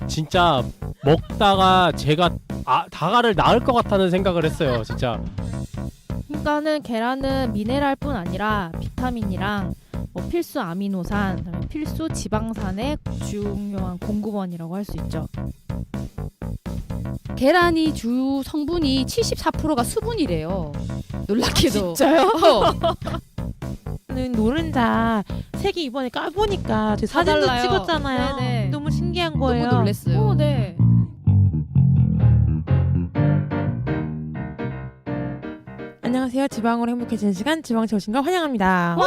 진짜 먹다가 제가 다가를 낳을 것 같다는 생각을 했어요. 진짜. 그러니까는 계란은 미네랄뿐 아니라 비타민이랑 뭐 필수 아미노산, 그다음에 필수 지방산의 중요한 공급원이라고 할 수 있죠. 계란이 주 성분이 74%가 수분이래요. 놀랍게도. 진짜요? 노른자 색이 이번에 까보니까 저 사진도 달라요. 찍었잖아요. 네네. 너무 신기한 거예요. 너무 놀랐어요. 네. 안녕하세요. 지방으로 행복해지는 시간 지방채 오신 걸 환영합니다. 와!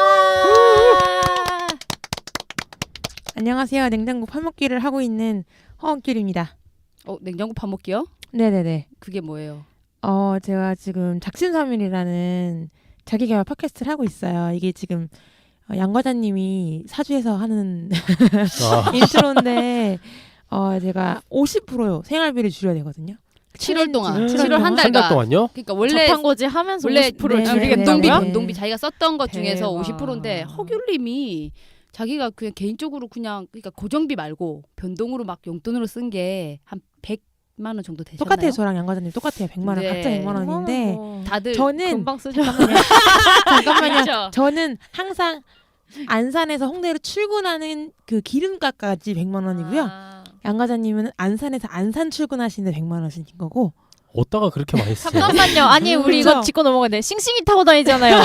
안녕하세요. 냉장고 파먹기를 하고 있는 허원길입니다. 냉장고 파먹기요? 네네네. 그게 뭐예요? 제가 지금 작심삼일이라는 자기개발 팟캐스트를 하고 있어요. 이게 지금 양 과장님이 사주에서 하는 인트로인데 제가 50%요. 생활비를 줄여야 되거든요. 7월 동안. 7월 7월 한 한 달 달간. 동안요? 그러니까 원래 저탄고지 하면서 원래 50%를 네, 줄이겠다고요? 네, 네. 운동비 자기가 썼던 것 중에서 대박. 50%인데 허귤님이 자기가 그냥 개인적으로 그러니까 고정비 말고 변동으로 막 용돈으로 쓴 게 한 100만 원 정도 되셨나요? 똑같아요. 저랑 양 과장님 똑같아요. 100만 원 네. 각자 100만 원인데 다들 저는 금방 쓰죠. 잠깐만요. 그렇죠. 저는 항상 안산에서 홍대로 출근하는 그 기름값까지 100만 원이고요. 양 과장님은 안산에서 안산 출근하시는데 100만 원 쓰신 거고. 어디다가 그렇게 많이 쓰세요? 잠깐만요. 아니 우리 그쵸? 이거 짚고 넘어가야 돼. 싱싱이 타고 다니잖아요.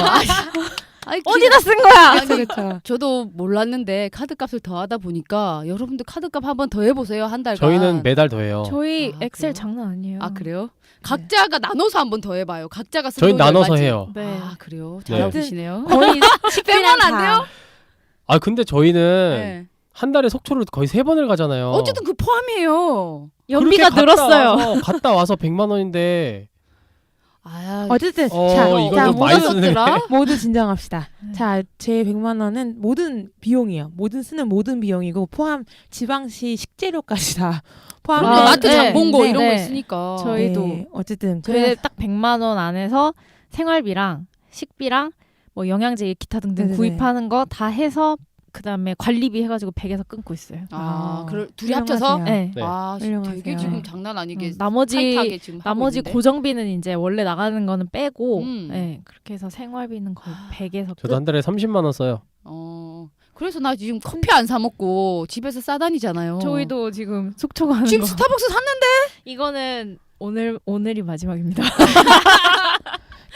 아니, 어디다 쓴 거야? 그렇죠. 저도 몰랐는데 카드값을 더하다 보니까 여러분들 카드값 한번 더 해보세요. 한 달간. 저희는 매달 더해요. 저희 아, 엑셀 그래요? 장난 아니에요. 아 그래요? 각자가 나눠서 한번 더 해봐요. 각자가 쓴 저희는 돈이 나눠서 얼마인지. 해요. 네. 아 그래요? 네. 잘 아시네요. 거의 빼면 안 돼요? 근데 저희는 네. 한 달에 속초를 거의 3번을 가잖아요. 어쨌든 그 포함이에요. 연비가 그렇게 늘었어요. 갔다 와서 100만 원인데 어쨌든 이건 자 좀 많이 쓰네. 모두 진정합시다. 네. 자, 제 100만 원은 모든 비용이에요. 쓰는 모든 비용이고 포함 지방시 식재료까지 다 포함. 그럼요. 마트 네. 장본고 네. 이런 거 네. 있으니까. 저희도 어쨌든 저희 딱 100만 원 안에서 생활비랑 식비랑 뭐 영양제 기타 등등 네네네. 구입하는 거 다 해서 그다음에 관리비 해가지고 100에서 끊고 있어요. 둘이 합쳐서? 네. 네. 아, 훌륭하세요. 되게 지금 장난 아니게 나머지 타이트하게 지금 하고 나머지 있는데. 고정비는 이제 원래 나가는 거는 빼고 음. 네, 그렇게 해서 생활비는 거의 100에서 저도 한 달에 30만 원 써요. 그래서 나 지금 커피 안 사 먹고 집에서 싸다니잖아요. 저희도 지금 속초 가는 지금 거. 스타벅스 샀는데 이거는 오늘이 마지막입니다.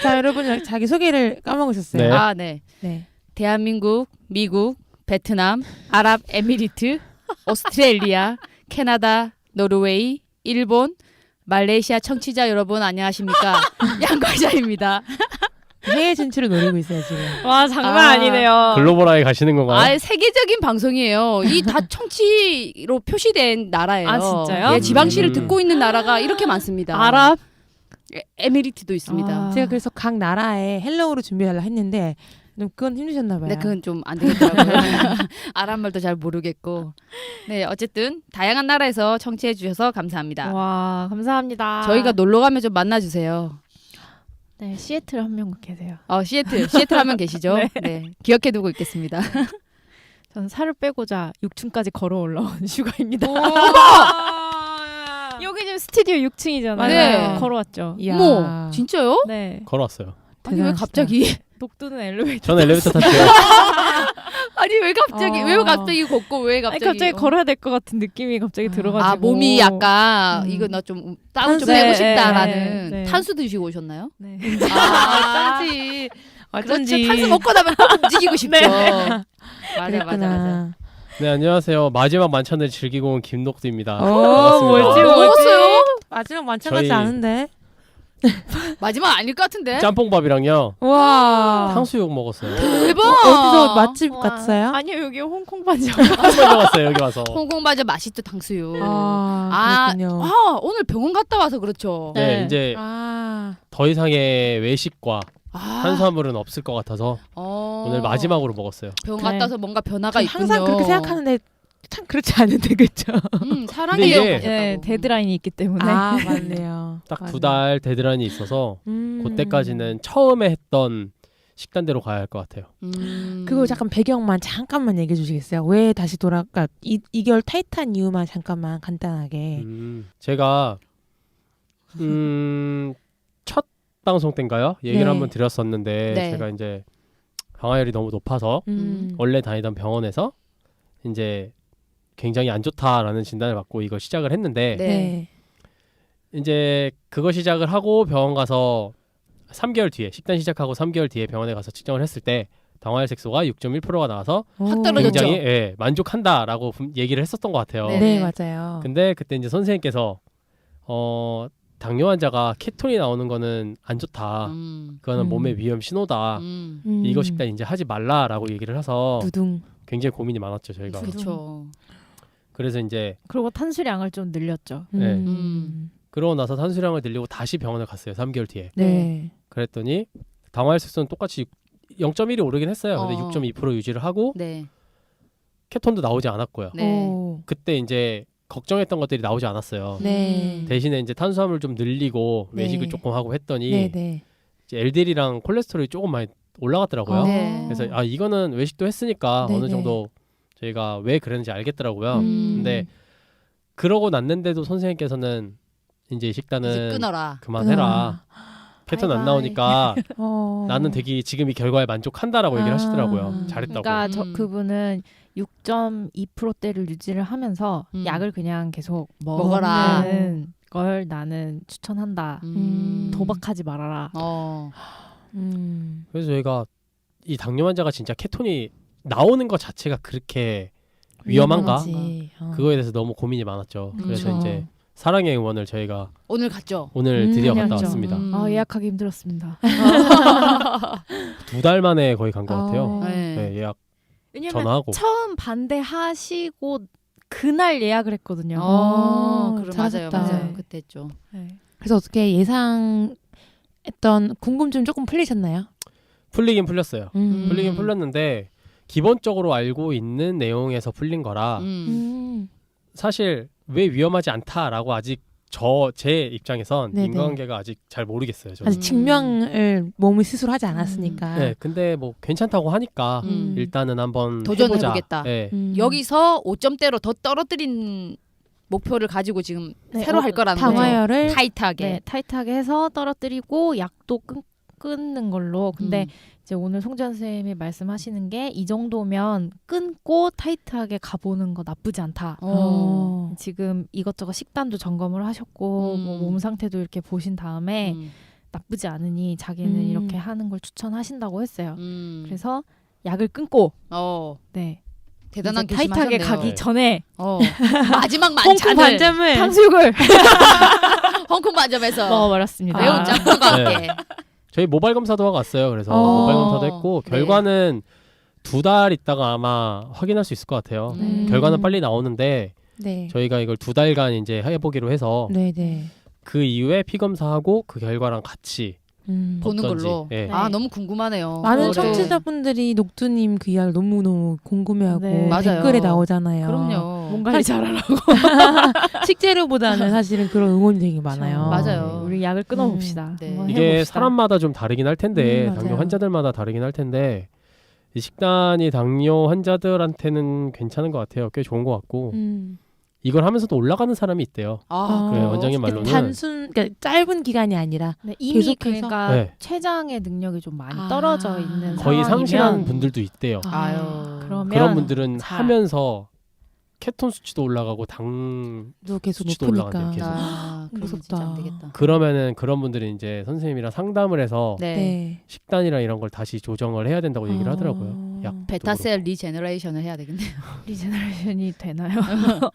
자, 여러분 자기 소개를 까먹으셨어요. 네. 네. 네. 대한민국, 미국, 베트남, 아랍에미리트, 오스트레일리아, 캐나다, 노르웨이, 일본, 말레이시아 청취자 여러분 안녕하십니까? 양과자입니다. 해외 진출을 노리고 있어요, 지금. 와 장난 아니네요. 글로벌하게 가시는 건가요? 세계적인 방송이에요. 이 다 청취로 표시된 나라예요. 아, 진짜요? 예, 지방시를 음. 듣고 있는 나라가 이렇게 많습니다. 아랍 에미리트도 있습니다. 아. 제가 그래서 각 나라에 헬로우를 준비하려 했는데 좀 그건 힘드셨나 봐요. 네, 그건 좀 안 되겠더라고요. 아랍 말도 잘 모르겠고. 네, 어쨌든 다양한 나라에서 청취해 주셔서 감사합니다. 와 감사합니다. 저희가 놀러 가면 좀 만나 주세요. 네 시애틀 한 명 계세요. 시애틀 하면 계시죠? 네. 네. 기억해 두고 있겠습니다. 저는 살을 빼고자 6층까지 걸어 올라온 슈가입니다. 여기 지금 스튜디오 6층이잖아요. 네. 걸어왔죠. 이야. 어머, 진짜요? 네. 걸어왔어요. 아니 왜 대단하시다. 갑자기? 녹두는 엘리베이터. 저는 엘리베이터 탔어요. 아니 왜 갑자기 걷고 왜 아니, 갑자기? 갑자기 걸어야 될 것 같은 느낌이 갑자기 들어가지고. 몸이 약간 음. 이거 나 좀 다운 좀 탄수- 빼고 네, 싶다라는 네, 네. 탄수 드시고 오셨나요? 네. 어쩐지. 어쩐지. 그렇죠. 탄수 먹고 나면 꼭 움직이고 싶죠. 맞아. 그랬구나. 네, 안녕하세요. 마지막 만찬을 즐기고 온 김녹두입니다. 뭐지? 먹었어요? 마지막 만찬 같지 저희- 않은데. 마지막 아닐 것 같은데. 짬뽕밥이랑요. 와. 탕수육 먹었어요. 대박. 어디서 맛집 와. 갔어요? 아니요 여기 홍콩 반점. 한번 먹었어요 여기 와서. 홍콩 바지 맛있죠 탕수육. 아, 그렇군요. 오늘 병원 갔다 와서 그렇죠. 네, 네. 이제 아. 더 이상의 외식과 아, 탄수화물은 없을 것 같아서 오늘 마지막으로 먹었어요. 병원 네. 갔다 와서 뭔가 변화가 있군요. 항상 그렇게 생각하는데 참 그렇지 않은데 그렇죠. 사랑해요. 근데 이게- 네 데드라인이 있기 때문에. 아, 맞네요. 딱 2달 데드라인이 있어서 음. 그때까지는 처음에 했던 식단대로 가야 할 것 같아요. 그거 잠깐 배경만 잠깐만 얘기해 주시겠어요? 왜 다시 그러니까 2개월 타이트한 이유만 잠깐만 간단하게. 제가 첫 방송 때인가요? 얘기를 네. 한번 드렸었는데 네. 제가 이제 방화율이 너무 높아서 원래 다니던 병원에서 이제 굉장히 안 좋다라는 진단을 받고 이거 시작을 했는데 네. 이제 그거 시작을 하고 병원 가서 3개월 뒤에 식단 시작하고 3개월 뒤에 병원에 가서 측정을 했을 때 당화혈 색소가 6.1%가 나와서 확 떨어졌죠. 굉장히 만족한다라고 얘기를 했었던 것 같아요. 네. 네, 맞아요. 근데 그때 이제 선생님께서 당뇨 환자가 케톤이 나오는 거는 안 좋다. 그거는 몸의 위험 신호다. 이거 식단 이제 하지 말라라고 얘기를 해서 두둥. 굉장히 고민이 많았죠 저희가. 그렇죠. 그래서 이제 그리고 탄수량을 좀 늘렸죠. 네. 음. 그러고 나서 탄수량을 늘리고 다시 병원을 갔어요. 3개월 뒤에. 네. 그랬더니 당화혈 색소는 똑같이 0.1이 오르긴 했어요. 근데 6.2% 유지를 하고 네. 케톤도 나오지 않았고요. 네. 오. 그때 이제 걱정했던 것들이 나오지 않았어요. 네. 대신에 이제 탄수화물 좀 늘리고 네. 외식을 조금 하고 했더니 네, 네. 이제 LDL이랑 콜레스테롤이 조금 많이 올라갔더라고요. 네. 그래서 이거는 외식도 했으니까 네, 어느 네. 정도 저희가 왜 그랬는지 알겠더라고요. 음. 근데 그러고 났는데도 선생님께서는 이제 식단은 이제 끊어라. 그만해라. 케톤 안 바이바이. 나오니까 어. 나는 되게 지금 이 결과에 만족한다라고 얘기를 하시더라고요. 아. 잘했다고. 그러니까 음. 그분은 6.2%대를 유지를 하면서 약을 그냥 계속 먹어라. 먹는 걸 나는 추천한다. 도박하지 말아라. 그래서 저희가 이 당뇨 환자가 진짜 케톤이 나오는 것 자체가 그렇게 위험한가? 위험하지. 그거에 대해서 너무 고민이 많았죠. 그래서 그렇죠. 이제 사랑의 응원을 저희가 오늘 갔죠. 오늘 드디어 갔다 다녔죠. 왔습니다. 예약하기 힘들었습니다. 2달 만에 거의 간 것 같아요. 어. 네. 네, 예약 왜냐면 전화하고. 처음 반대하시고 그날 예약을 했거든요. 그럼 맞아요, 잘하셨다. 맞아요. 그때 했죠. 네. 그래서 어떻게 예상했던 궁금증 조금 풀리셨나요? 풀리긴 풀렸어요. 음. 풀리긴 풀렸는데 기본적으로 알고 있는 내용에서 풀린 거라 사실 왜 위험하지 않다라고 아직 제 입장에선 네네. 인과관계가 아직 잘 모르겠어요. 저는. 아직 증명을 몸이 스스로 하지 않았으니까. 네, 근데 뭐 괜찮다고 하니까 일단은 한번 해보자. 도전해보겠다. 네. 여기서 5점대로 더 떨어뜨린 목표를 가지고 지금 네, 새로 할 거라는 거죠. 당화혈을 타이트하게. 네, 타이트하게 해서 떨어뜨리고 약도 끊는 걸로. 근데 이제 오늘 송지연 선생님이 말씀하시는 게 이 정도면 끊고 타이트하게 가보는 거 나쁘지 않다. 지금 이것저것 식단도 점검을 하셨고 뭐 몸 상태도 이렇게 보신 다음에 나쁘지 않으니 자기는 이렇게 하는 걸 추천하신다고 했어요. 그래서 약을 끊고 네 대단한 이제 타이트하게 결심하셨네요. 가기 전에 마지막 홍콩 만찬을 반점을 탕수육을 홍콩 반점에서 먹어버렸습니다. 매운 짬뽕과 함께. 저희 모발 검사도 하고 왔어요. 그래서 모발 검사도 했고 네. 결과는 2달 있다가 아마 확인할 수 있을 것 같아요. 결과는 빨리 나오는데 네. 저희가 이걸 2달간 이제 해보기로 해서 네네. 그 이후에 피 검사하고 그 결과랑 같이 보는 어떤지. 걸로. 예. 너무 궁금하네요. 많은 그거를. 청취자분들이 녹두님 그 이야기를 너무너무 궁금해하고 네. 맞아요. 댓글에 나오잖아요. 그럼요. 몸 관리 잘하라고. 식재료보다는 사실은 그런 응원이 되게 많아요. 맞아요. 우리 약을 끊어봅시다. 네. 한번 이게 해봅시다. 사람마다 좀 다르긴 할 텐데 맞아요. 당뇨 환자들마다 다르긴 할 텐데 이 식단이 당뇨 환자들한테는 괜찮은 것 같아요. 꽤 좋은 것 같고 이걸 하면서도 올라가는 사람이 있대요. 그래, 원장님 말로는 그러니까 짧은 기간이 아니라 네, 이미 계속해서? 그러니까 네. 최장의 능력이 좀 많이 떨어져 있는 거의 상황이면 상실한 분들도 있대요. 그러면 그런 분들은 잘- 하면서 케톤 수치도 올라가고 당 또 계속 수치도 높으니까. 올라간대요, 계속. 그럼 진짜 무섭다. 안 되겠다. 그러면은 그런 분들은 이제 선생님이랑 상담을 해서 네. 네. 식단이랑 이런 걸 다시 조정을 해야 된다고 얘기를 하더라고요. 약 베타셀 리제너레이션을 해야 되겠네요. 리제너레이션이 되나요?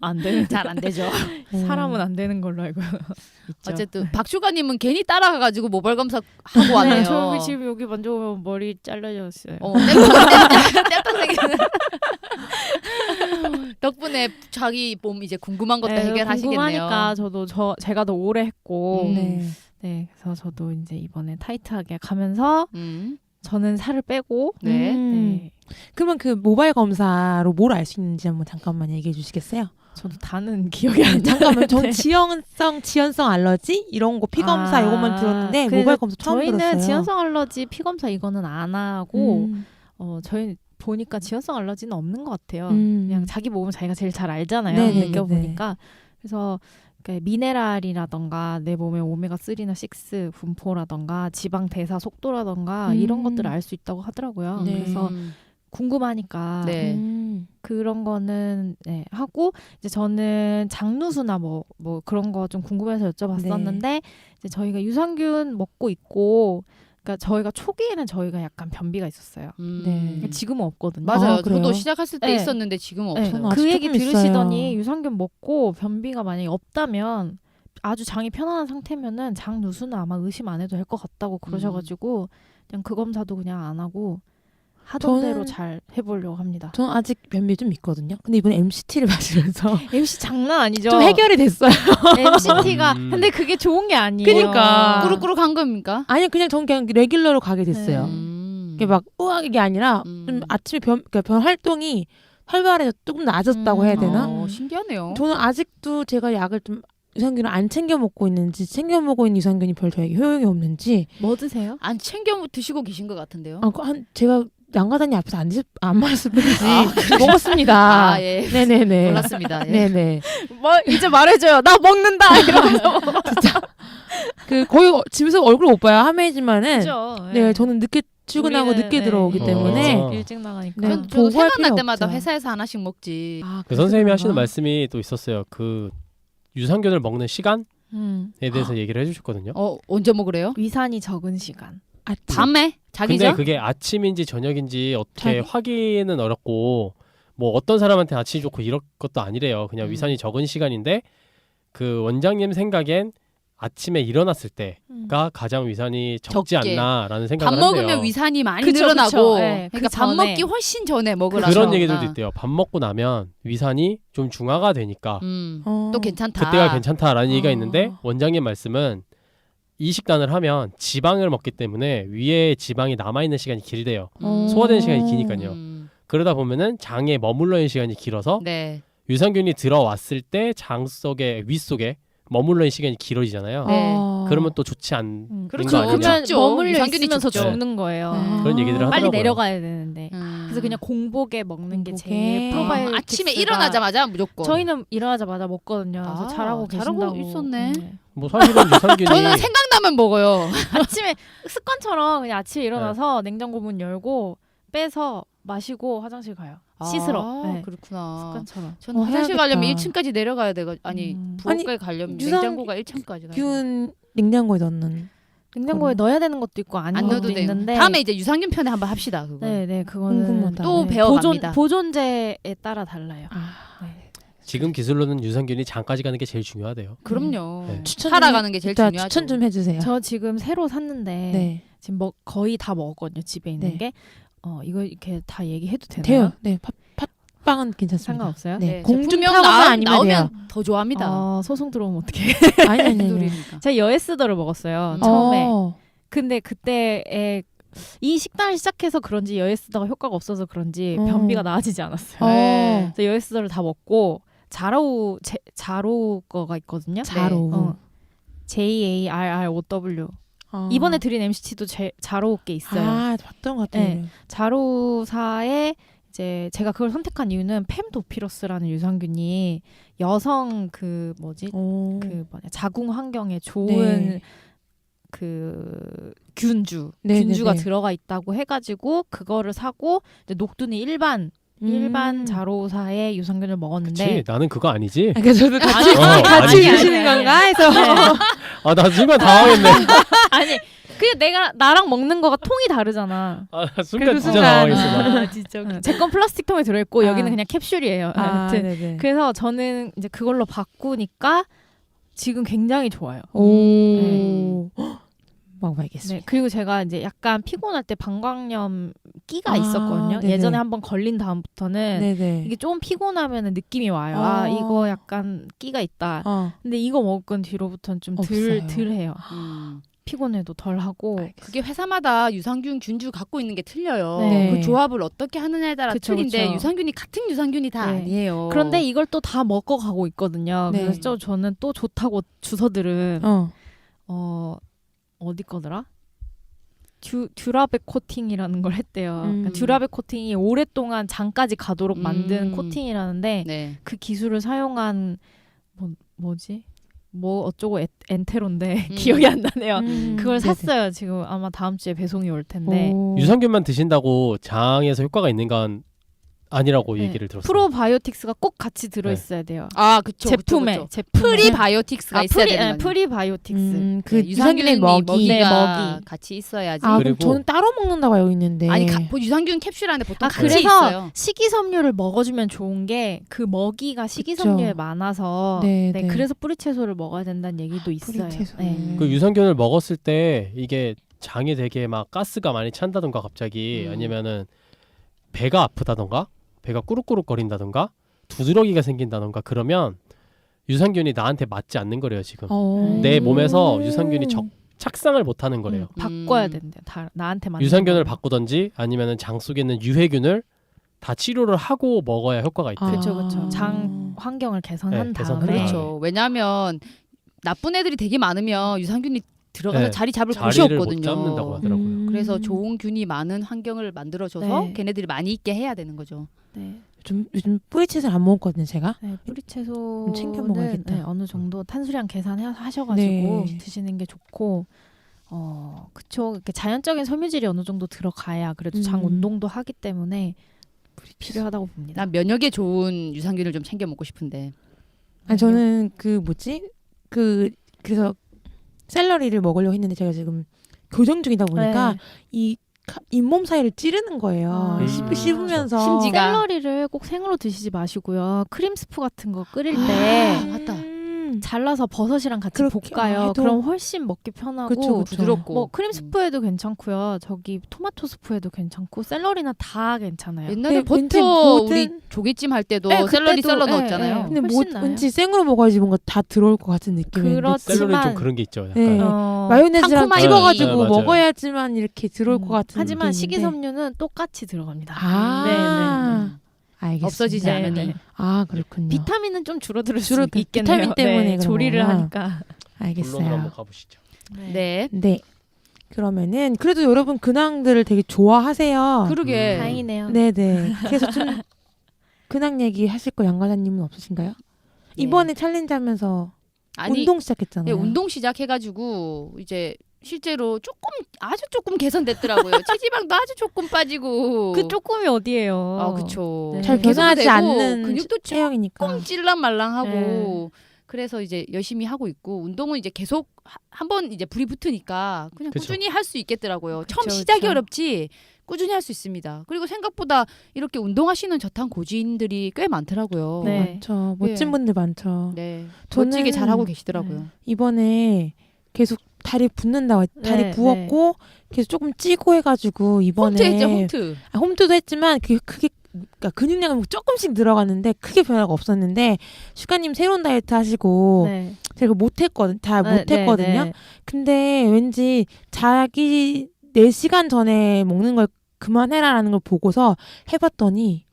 안 되는 잘 안 되죠. 사람은 안 되는 걸로 알고 있죠. 어쨌든 박슈가님은 괜히 따라가가지고 모발 검사 하고 왔네요. 네, 저 지금 여기 만져보면 머리 잘라졌어요. 떼빵생기는 덕분에 자기 몸 이제 궁금한 것도 해결하시겠네요. 궁금하니까 저도 제가 더 오래 했고 네. 네, 그래서 저도 이제 이번에 타이트하게 가면서 저는 살을 빼고 네. 네. 그러면 그 모바일 검사로 뭘 알 수 있는지 한번 잠깐만 얘기해 주시겠어요? 저도 다는 기억이 안 나요. 잠깐만, 전 지연성 알러지 이런 거 피 검사 이것만 들었는데 모바일 검사 처음 저희는 들었어요. 지연성 알러지 피 검사 이거는 안 하고 음. 저희 보니까 지연성 알러지는 없는 것 같아요. 음. 그냥 자기 몸은 자기가 제일 잘 알잖아요. 네네네네. 느껴보니까. 그래서 그러니까 미네랄이라던가 내 몸에 오메가 3나 6 분포라던가 지방 대사 속도라던가 이런 것들을 알 수 있다고 하더라고요. 네. 그래서 궁금하니까 네. 그런 거는 네, 하고 이제 저는 장누수나 뭐 그런 거 좀 궁금해서 여쭤봤었는데 이제 저희가 유산균 먹고 있고 그러니까 저희가 초기에는 저희가 약간 변비가 있었어요. 네. 지금은 없거든요. 맞아요. 아, 그래요? 저도 시작했을 때 네. 있었는데 지금은 네. 없어요. 아직 그 얘기 조금 들으시더니 있어요. 유산균 먹고 변비가 만약에 없다면 아주 장이 편안한 상태면은 장 누수는 아마 의심 안 해도 될 것 같다고 그러셔가지고 그냥 그 검사도 그냥 안 하고 하던 저는- 대로 잘 해보려고 합니다. 저는 아직 변비 좀 있거든요. 근데 이번에 MCT를 마시면서 MC 장난 아니죠? 좀 해결이 됐어요. MCT가 근데 그게 좋은 게 아니에요. 그러니까. 꾸룩꾸룩 한 겁니까? 아니 그냥 전 그냥 레귤러로 가게 됐어요. 네. 이게 막 우악 이게 아니라 좀 아침에 그러니까 변 활동이 활발해서 조금 낮았다고 해야 되나? 신기하네요. 저는 아직도 제가 약을 좀 유산균을 안 챙겨 먹고 있는지 챙겨 먹고 있는 유산균이 별 저에게 효용이 없는지 뭐 드세요? 안 챙겨 드시고 계신 것 같은데요. 제가 양가단이 앞에서 안 말았을 뿐이지 먹었습니다. 아, 예. 네네네. 몰랐습니다. 예. 네네. 뭐 이제 말해줘요. 나 먹는다 이러면서. 그 거의 집에서 얼굴 못 봐요. 하메지만은. 그죠. 네, 저는 늦게 출근하고 우리는, 늦게 네. 들어오기 어. 때문에. 일찍 나가니까. 네. 저도 보고 할 생각날 필요 때마다 없죠. 회사에서 하나씩 먹지. 아, 그 선생님이 그러시구나. 하시는 말씀이 또 있었어요. 그 유산균을 먹는 시간에 대해서 얘기를 해주셨거든요. 언제 먹으래요? 위산이 적은 시간. 밤에? 자기 근데 전? 그게 아침인지 저녁인지 어떻게 자기? 확인은 어렵고 뭐 어떤 사람한테 아침이 좋고 이럴 것도 아니래요. 그냥 위산이 적은 시간인데 그 원장님 생각엔 아침에 일어났을 때가 가장 위산이 적지 적게. 않나라는 밥 생각을 한대요. 먹으면 위산이 많이 그쵸, 늘어나고 그쵸. 네, 그러니까 그 밥 전에. 먹기 훨씬 전에 먹으라고. 그런 얘기들도 있대요. 밥 먹고 나면 위산이 좀 중화가 되니까 또 괜찮다. 그때가 괜찮다라는 얘기가 어. 있는데 원장님 말씀은 이 식단을 하면 지방을 먹기 때문에 위에 지방이 남아있는 시간이 길대요. 소화되는 시간이 기니까요. 그러다 보면은 장에 머물러 있는 시간이 길어서 네. 유산균이 들어왔을 때 장 속에 위 속에 머물러 있는 시간이 길어지잖아요. 네. 그러면 또 좋지 않은 그렇죠. 거 아니냐. 그러면 죽죠. 머물러 유산균이 있으면서 죽죠. 죽는 거예요. 그런 얘기들을 빨리 하더라고요. 내려가야 되는데. 그래서 그냥 공복에 먹는 게 제일 프로바이오틱스가 아침에 일어나자마자 무조건. 저희는 일어나자마자 먹거든요. 그래서 잘하고 잘하고 계신다고. 있었네. 네. 뭐 사실은 유산균이 저는 생각나면 먹어요. 아침에 습관처럼 그냥 아침에 일어나서 냉장고 문 열고 빼서 마시고 화장실 가요. 씻으러. 네. 그렇구나. 습관처럼. 저는 화장실 해야겠다. 가려면 1층까지 내려가야 되고 아니 부엌까지 가려면 유산- 냉장고가 1층까지 가야 돼. 균 냉장고에 넣는. 냉장고에 넣어야 되는 것도 있고 아닌 안 것도 넣어도 돼요. 있는데. 다음에 이제 유산균 편에 한번 합시다. 그거. 네네 그거는 궁금하다. 또 네. 배워갑니다. 보존제에 따라 달라요. 네. 지금 기술로는 유산균이 장까지 가는 게 제일 중요하대요. 그럼요. 네. 추천 살아가는 게 제일 일단 중요하죠. 추천 좀 해주세요. 저 지금 새로 샀는데 네. 지금 거의 다 먹었거든요. 집에 있는 네. 게. 이거 이렇게 다 얘기해도 되나요? 돼요. 네. 팥빵은 괜찮습니다. 상관없어요? 네. 네. 공중 제품명 타거나 아니면 돼요. 나오면 더 좋아합니다. 소송 들어오면 어떡해. 아니 아니 무슨 아니. 소리입니까? 제가 여에스더를 먹었어요. 처음에. 어. 근데 그때에 이 식단을 시작해서 그런지 여에스더가 효과가 없어서 그런지 어. 변비가 나아지지 않았어요. 네. 그래서 여에스더를 다 먹고 자로우 거가 있거든요. 자로우. 네. JARROW. 이번에 드린 MCT도 자로우 게 있어요. 아 봤던 것 같아요. 네. 자로우사에 이제 제가 그걸 선택한 이유는 fem도피러스라는 유산균이 여성 그 자궁 환경에 좋은 네. 그 균주가 네네네. 들어가 있다고 해가지고 그거를 사고 이제 녹두는 일반 자로우사의 유산균을 먹었는데 그치? 나는 그거 아니지? 그러니까 저도 같이 아니, 같이 아니, 주시는 건가 해서 아, 나 순간 당황했네. 아니 그게 내가 나랑 먹는 거가 통이 다르잖아. 아, 나 순간 그 진짜 순간. 당황했어. 나. 진짜. 제 건 플라스틱 통에 들어있고 여기는 그냥 캡슐이에요. 아무튼 네네. 그래서 저는 이제 그걸로 바꾸니까 지금 굉장히 좋아요. 오. 먹어봐야겠습니다. 네, 그리고 제가 이제 약간 피곤할 때 방광염 끼가 있었거든요. 네네. 예전에 한번 걸린 다음부터는 네네. 이게 좀 피곤하면 느낌이 와요. 이거 약간 끼가 있다. 근데 이거 먹은 뒤로부터는 좀 없어요. 덜해요. 피곤해도 덜 하고. 그게 회사마다 유산균 균주 갖고 있는 게 틀려요. 네. 그 조합을 어떻게 하느냐에 따라 그쵸, 틀린데 그쵸. 유산균이 같은 유산균이 다 네. 아니에요. 그런데 이걸 또 다 먹어가고 있거든요. 네. 그래서 저는 또 좋다고 주서들은 어디 거더라? 듀라백 코팅이라는 걸 했대요. 그러니까 듀라백 코팅이 오랫동안 장까지 가도록 만든 코팅이라는데 네. 그 기술을 사용한 뭐지? 뭐 어쩌고 엔테로인데 기억이 안 나네요. 그걸 네네. 샀어요. 지금 아마 다음 주에 배송이 올 텐데. 유산균만 드신다고 장에서 효과가 있는 건 아니라고 네. 얘기를 들었어요. 프로바이오틱스가 꼭 같이 들어 있어야 돼요. 아, 그쵸. 제품에. 프리바이오틱스가 있어야 되는 거예요. 프리바이오틱스. 그 유산균의 먹이. 네, 먹이가 먹이. 같이 있어야지. 아, 그리고- 그럼 저는 따로 먹는다고 알고 있는데. 아니 유산균 캡슐 안에 보통 같이 그래서 있어요. 식이섬유를 먹어주면 좋은 게 그 먹이가 식이섬유에 그쵸. 많아서 네, 네, 네. 그래서 뿌리채소를 먹어야 된다는 얘기도 있어요. 뿌리채소. 네. 그 유산균을 먹었을 때 이게 장에 되게 막 가스가 많이 찬다던가 갑자기 아니면은 배가 아프다던가 배가 꾸룩꾸룩거린다던가 두드러기가 생긴다던가 그러면 유산균이 나한테 맞지 않는 거래요 지금. 네. 내 몸에서 유산균이 착상을 못하는 거래요. 바꿔야 된대요. 다 나한테 맞는 유산균을 걸로. 바꾸던지 아니면은 장 속에 있는 유해균을 다 치료를 하고 먹어야 효과가 있대요. 그렇죠, 그렇죠. 장 환경을 개선한 네, 다음에 개선한 다음에. 그렇죠. 왜냐하면 나쁜 애들이 되게 많으면 유산균이 들어가서 네, 자리 잡을 곳이 자리를 못 없거든요. 잡는다고 하더라고요. 그래서 좋은 균이 많은 환경을 만들어줘서 네. 걔네들이 많이 있게 해야 되는 거죠. 네. 요즘 뿌리채소를 안 먹었거든요, 제가. 네, 뿌리채소는 챙겨 먹어야겠다. 네, 어느 정도 탄수량 계산하셔가지고 네. 드시는 게 좋고, 그쵸. 이렇게 자연적인 섬유질이 어느 정도 들어가야 그래도 장 운동도 하기 때문에 필요하다고 봅니다. 난 면역에 좋은 유산균을 좀 챙겨 먹고 싶은데. 아니, 저는 그래서 샐러리를 먹으려고 했는데 제가 지금 교정 중이다 보니까 네. 이 잇몸 사이를 찌르는 거예요. 씹으면서. 심지가. 샐러리를 꼭 생으로 드시지 마시고요. 크림 스프 같은 거 끓일 때 맞다. 잘라서 버섯이랑 같이 그렇게 볶아요. 해도- 그럼 훨씬 먹기 편하고 그쵸, 그쵸. 부드럽고. 뭐 크림 스프에도 괜찮고요. 저기 토마토 스프에도 괜찮고 샐러리나 다 괜찮아요. 옛날에 네, 왠지 버터 모든- 우리 조개찜 할 때도 네, 샐러리 그때도, 썰어 네, 넣었잖아요. 네. 근데 훨씬 나아요. 왠지 생으로 먹어야지 뭔가 다 들어올 것 같은 느낌이. 그렇지만- 샐러리는 좀 그런 게 있죠. 약간. 네. 어, 마요네즈랑 상코마이. 찍어가지고 네, 맞아요. 먹어야지만 이렇게 들어올 것 같은 하지만 느낌인데. 식이섬유는 똑같이 들어갑니다. 아, 알겠습니다. 없어지지 네, 않으니. 네. 아, 그렇군요. 비타민은 좀 줄어들 수 줄어- 있겠네요. 비타민 때문에 네, 그런 조리를 거구나. 하니까. 본론으로 한번 알겠어요. 가보시죠. 네. 네. 그러면은 그래도 여러분 근황들을 되게 좋아하세요. 그러게. 다행이네요. 네네. 그래서 좀 근황 얘기 하실 거 양과장님은 없으신가요? 이번에 챌린지 하면서 아니, 운동 시작했잖아요. 예, 운동 시작해가지고 이제 실제로 아주 조금 개선됐더라고요. 체지방도 아주 조금 빠지고. 그 조금이 어디예요? 아, 그쵸. 네. 잘 개선도 변하지 되고 않는 근육도 체형이니까. 조금 찔랑말랑하고. 네. 그래서 이제 열심히 하고 있고 운동은 이제 계속 한번 이제 불이 붙으니까 그냥 그쵸. 꾸준히 할 수 있겠더라고요. 그쵸, 처음 시작이 그쵸. 어렵지 꾸준히 할 수 있습니다. 그리고 생각보다 이렇게 운동하시는 저탄 고지인들이 꽤 많더라고요. 네. 많죠. 멋진 네. 분들 많죠. 네. 저는- 멋지게 잘하고 계시더라고요. 이번에 계속 다리 붓는다고 다리 네, 부었고 계속 조금 찌고 해가지고 이번에 홈트 했죠, 홈트. 홈트도 했지만 그게 그러니까 근육량은 조금씩 늘어갔는데 크게 변화가 없었는데 슈가님 새로운 다이어트 하시고 네. 제가 못했거든 다 네, 못했거든요. 네, 근데 왠지 자기 4시간 전에 먹는 걸 그만해라라는 걸 보고서 해봤더니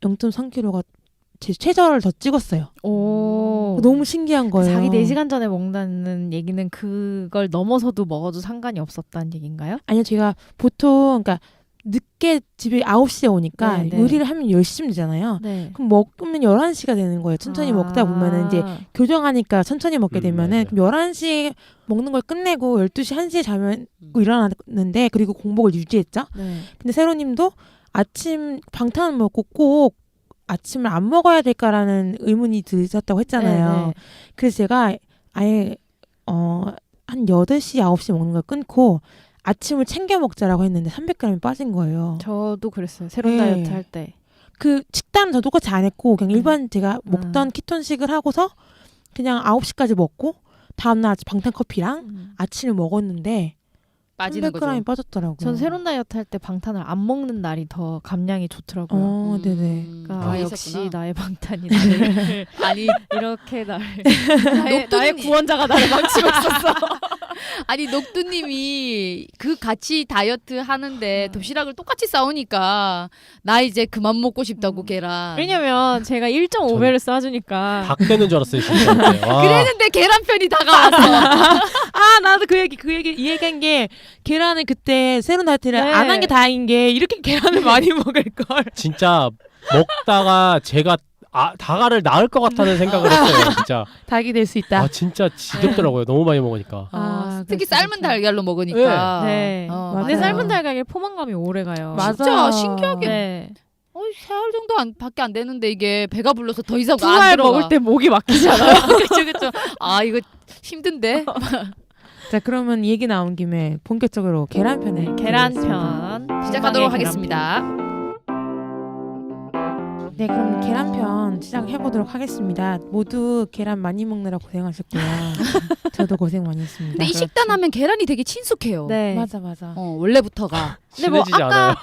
0.3kg가 제 최저를 더 찍었어요. 오. 너무 신기한 거예요. 자기 4시간 전에 먹는다는 얘기는 그걸 넘어서도 먹어도 상관이 없었다는 얘기인가요? 아니요, 제가 보통 그러니까 늦게 집에 9시에 오니까 네, 네. 요리를 하면 10시면 되잖아요. 네. 그럼 먹으면 11시가 되는 거예요. 천천히 먹다 보면은 이제 교정하니까 천천히 먹게 되면은 맞아요. 그럼 11시에 먹는 걸 끝내고 12시 1시에 자면 일어났는데 그리고 공복을 유지했죠. 네. 근데 세로님도 아침 방탄을 먹고 꼭 아침을 안 먹어야 될까라는 의문이 드셨다고 했잖아요. 네, 네. 그래서 제가 아예 한 8시, 9시 먹는 걸 끊고 아침을 챙겨 먹자라고 했는데 300g이 빠진 거예요. 저도 그랬어요. 새로운 네. 다이어트 할 때. 그 식단은 저 똑같이 안 했고 그냥 일반 제가 음. 먹던 키톤식을 하고서 그냥 9시까지 먹고 다음날 방탄 커피랑 아침을 먹었는데 빠지는 300g이 거죠. 빠졌더라고요. 전 새로운 다이어트 할 때 방탄을 안 먹는 날이 더 감량이 좋더라고요. 네네. 그러니까 그게 역시 있었구나. 나의 방탄이 나를 아니 이렇게 나의 녹두는 구원자가 나를 망치고 있었어. 아니 녹두님이 그 같이 다이어트 하는데 도시락을 똑같이 싸우니까 나 이제 그만 먹고 싶다고 계란. 왜냐면 제가 1.5배를 쏴주니까. 닭 되는 줄 알았어요 진짜. 와. 그랬는데 계란편이 다가왔어. 아 나도 이 얘기한 게 계란을 그때 새로운 다이어트를 네. 안 한 게 다행인 게 이렇게 계란을 많이 먹을 걸. 진짜 먹다가 제가 다가를 낳을 것 같다는 생각을 했어요. 진짜. 닭이 될 수 있다. 아 진짜 지겹더라고요. 너무 많이 먹으니까. 특히 그렇죠, 삶은 진짜. 달걀로 먹으니까. 네. 근데 맞아요. 삶은 달걀이 포만감이 오래 가요. 맞아. 진짜 신기하게 네. 세 알 정도 밖에 안 되는데 이게 배가 불러서 더 이상 두 안 알 들어가. 먹을 때 목이 막히잖아요. 그쵸. 아 이거 힘든데. 자 그러면 얘기 나온 김에 본격적으로 계란편을 계란편 시작하도록 건강의 하겠습니다. 네 그럼 계란편 시작해보도록 하겠습니다. 모두 계란 많이 먹느라 고생하셨고요. 저도 고생 많이 했습니다. 근데 이 식단 하면 계란이 되게 친숙해요. 네. 맞아. 원래부터가. 근데 뭐 친해지지 않아요.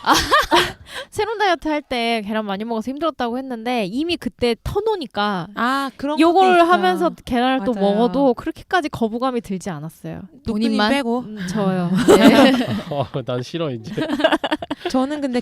새로운 다이어트 할 때 계란 많이 먹어서 힘들었다고 했는데 이미 그때 터놓으니까 아 그런 요걸 것도 있어. 하면서 계란을 또 맞아요. 먹어도 그렇게까지 거부감이 들지 않았어요. 본인만? 빼고 저요. 난 싫어 이제. 저는 근데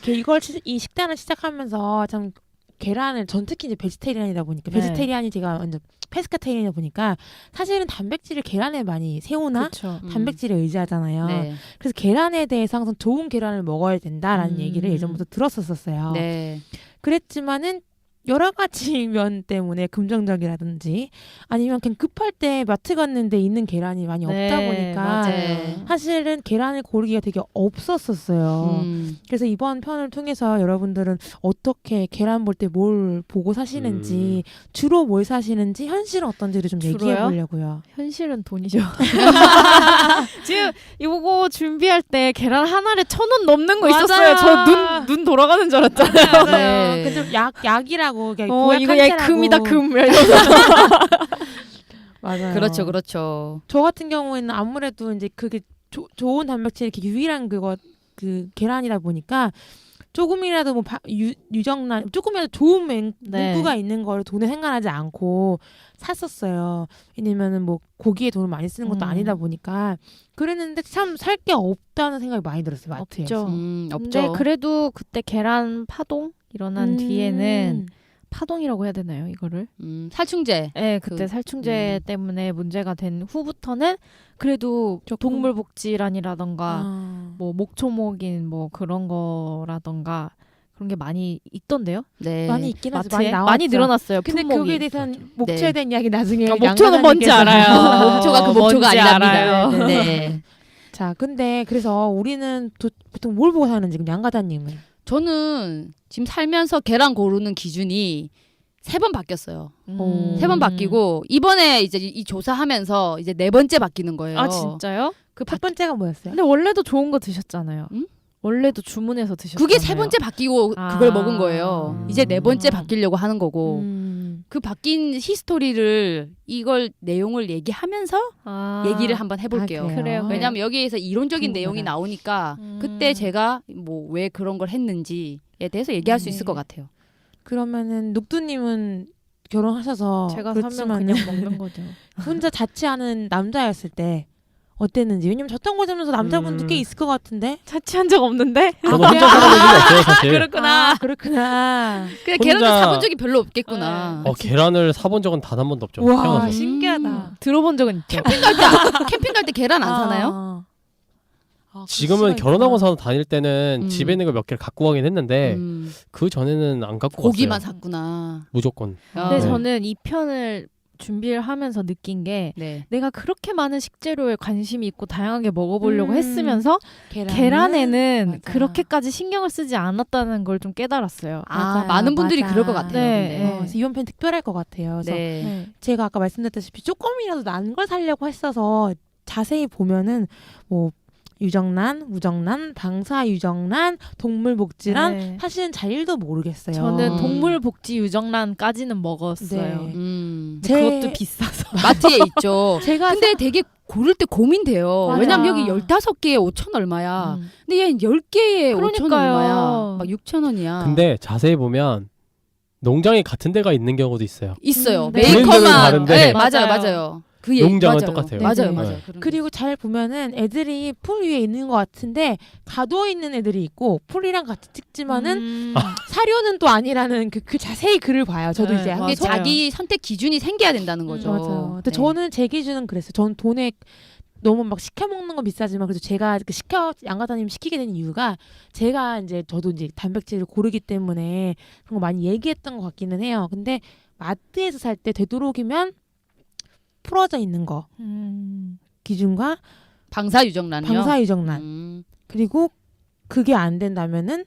이 식단을 시작하면서 참 계란을 전 특히 이제 베지테리안이다 보니까 네. 베지테리안이 제가 완전 페스카테리안이다 보니까 사실은 단백질을 계란에 많이 세우나 그렇죠. 단백질에 의지하잖아요. 네. 그래서 계란에 대해서 항상 좋은 계란을 먹어야 된다라는 얘기를 예전부터 들었었어요. 네. 그랬지만은 여러 가지 면 때문에 긍정적이라든지 아니면 그냥 급할 때 마트 갔는데 있는 계란이 많이 없다 보니까 맞아요. 사실은 계란을 고르기가 되게 없었었어요. 그래서 이번 편을 통해서 여러분들은 어떻게 계란 볼 때 뭘 보고 사시는지 주로 뭘 사시는지 현실은 어떤지를 좀 주로요? 얘기해 보려고요. 현실은 돈이죠. 지금 이거 준비할 때 계란 하나에 1,000원 넘는 거 맞아요. 있었어요. 저 눈 돌아가는 줄 알았잖아요. 네. 근데 약이라고 그냥 이거 보약한 얘 채라고. 금이다 금. 이러면서. 맞아요. 그렇죠. 저 같은 경우에는 아무래도 이제 그게 좋은 단백질 이렇게 유일한 그 계란이다 보니까 조금이라도 뭐 유정란 조금이라도 좋은 네. 문구가 있는 거를 돈에 생각하지 않고 샀었어요. 왜냐면은 뭐 고기에 돈을 많이 쓰는 것도 아니다 보니까 그랬는데 참 살 게 없다는 생각이 많이 들었어요. 마트에서. 없죠. 없죠. 근데 그래도 그때 계란 파동 일어난 뒤에는 파동이라고 해야 되나요, 이거를? 살충제. 네, 그때 살충제 때문에 문제가 된 후부터는 그래도 동물복지란이라던가 뭐 목초목인 뭐 그런 거라던가 그런 게 많이 있던데요. 네. 많이 있긴 하죠. 마트에 많이 나왔죠. 많이 늘어났어요. 근데 품목이. 거기에 대해서는 목초에 대한 이야기 나중에 목초는 뭔지 양과장님께서 알아요. 목초가 그 목초가 뭔지 아니랍니다. 알아요. 네. 자, 근데 그래서 우리는 보통 뭘 보고 사는지 그럼 양과장님은 저는 지금 살면서 계란 고르는 기준이 3번 바뀌었어요. 음. 3번 바뀌고 이번에 이제 이 조사하면서 이제 4번째 바뀌는 거예요. 아 진짜요? 그 첫 번째가 뭐였어요? 근데 원래도 좋은 거 드셨잖아요. 응? 원래도 주문해서 드셨잖아요. 그게 3번째 바뀌고 그걸 아. 먹은 거예요. 이제 4번째 바뀌려고 하는 거고 그 바뀐 히스토리를 이걸 내용을 얘기하면서 얘기를 한번 해볼게요. 그래요. 왜냐하면 여기에서 이론적인 궁금하다. 내용이 나오니까 그때 제가 뭐 왜 그런 걸 했는지에 대해서 얘기할 수 있을 것 같아요. 그러면은 녹두님은 결혼하셔서 제가 사면 그렇지만은 그냥 먹는 거죠. 혼자 자취하는 남자였을 때 어땠는지. 왜냐면 저딴 거 보면서 남자분도 꽤 있을 것 같은데. 자취한 적 없는데? 저는 혼자 살아본 적이 없어요 사실. 그렇구나. 그냥 혼자- 계란을 사본 적이 별로 없겠구나. 계란을 사본 적은 단 한 번도 없죠. 와 태어나서. 신기하다. 들어본 적은 있죠. 캠핑 갈 때 계란 안 사나요? 지금은 결혼하고 다닐 때는 음. 집에 있는 걸 몇 개를 갖고 가긴 했는데 그 전에는 안 갖고 고기만 갔어요. 샀구나. 무조건. 근데 네. 저는 이 편을 준비를 하면서 느낀 게 네. 내가 그렇게 많은 식재료에 관심이 있고 다양하게 먹어보려고 했으면서 계란은? 계란에는 맞아. 그렇게까지 신경을 쓰지 않았다는 걸 좀 깨달았어요. 맞아요. 많은 분들이 맞아. 그럴 것 같아요. 네, 근데. 그래서 이번 편 특별할 것 같아요. 그래서 네. 제가 아까 말씀드렸다시피 조금이라도 난 걸 사려고 했어서 자세히 보면은 뭐 유정란, 우정란, 방사유정란, 동물복지란 네. 사실은 자일도 모르겠어요. 저는 동물복지 유정란까지는 먹었어요. 네. 근데 제- 그것도 비싸서. 마트에 있죠. 제가 근데 되게 고를 때 고민돼요. 맞아. 왜냐면 여기 15개에 5천 얼마야. 근데 얘는 10개에 5천 그러니까요. 얼마야. 막 6천 원이야. 근데 자세히 보면 농장이 같은 데가 있는 경우도 있어요. 있어요. 네. 브랜드는 메이커만. 다른데. 네, 맞아요. 맞아요. 맞아요. 그 용장은 맞아요. 똑같아요. 맞아요, 네. 맞아요. 네. 그런 게 그리고 잘 보면은 애들이 풀 위에 있는 것 같은데 가두어 있는 애들이 있고 풀이랑 같이 찍지만은 사료는 또 아니라는 그 자세히 글을 봐요. 저도 네, 이제 맞아요. 이게 자기 선택 기준이 생겨야 된다는 거죠. 맞아요. 근데 네. 저는 제 기준은 그랬어요. 저는 돈에 너무 막 시켜 먹는 건 비싸지만 그래도 제가 그 양가다님 시키게 된 이유가 제가 이제 저도 이제 단백질을 고르기 때문에 그런 거 많이 얘기했던 것 같기는 해요. 근데 마트에서 살 때 되도록이면 풀어져 있는 거 기준과 방사유정란이요. 방사유정란 그리고 그게 안 된다면은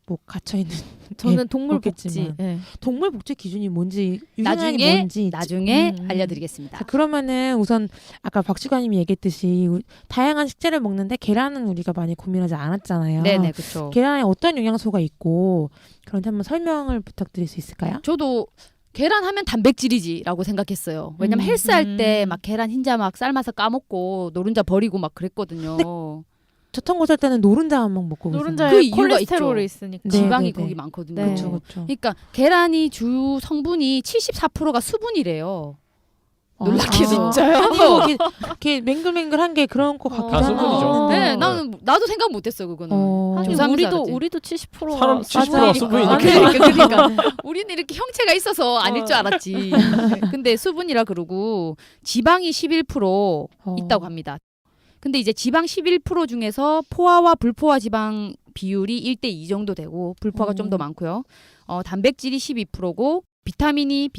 뭐 갇혀 있는 저는 동물 먹겠지만. 복지. 네. 동물 복지 기준이 뭔지 유정란이 나중에 뭔지 나중에 음. 알려드리겠습니다. 자, 그러면은 우선 아까 박주관님이 얘기했듯이 다양한 식재를 먹는데 계란은 우리가 많이 고민하지 않았잖아요. 네네 그렇죠. 계란에 어떤 영양소가 있고 그런지 한번 설명을 부탁드릴 수 있을까요? 저도 계란 하면 단백질이지라고 생각했어요. 왜냐면 음. 헬스할 때 막 계란 흰자 막 삶아서 까먹고 노른자 버리고 막 그랬거든요. 저탄고 살 때는 노른자만 먹고 노른자에 그 이유가 콜레스테롤이 있죠. 있으니까. 네, 지방이 네, 네. 거기 많거든요. 네. 그렇죠, 그렇죠. 그러니까 계란이 주 성분이 74%가 수분이래요. 놀랍게도. 진짜요? 아니 뭐 이렇게 맹글맹글한 게 그런 거 같기도 다 수분이죠. 하고. 네, 나도 생각 못했어 그거는. 어. 조사하면서 우리도 알았지. 우리도 70%가 사람 70%가 수분이니까. 그러니까 우리는 이렇게 형체가 있어서 아닐 줄 알았지. 근데 수분이라 그러고 지방이 11% 있다고 합니다. 근데 이제 지방 11% 중에서 포화와 불포화 지방 비율이 1대2 정도 되고 불포화가 좀 더 많고요. 단백질이 12%고 비타민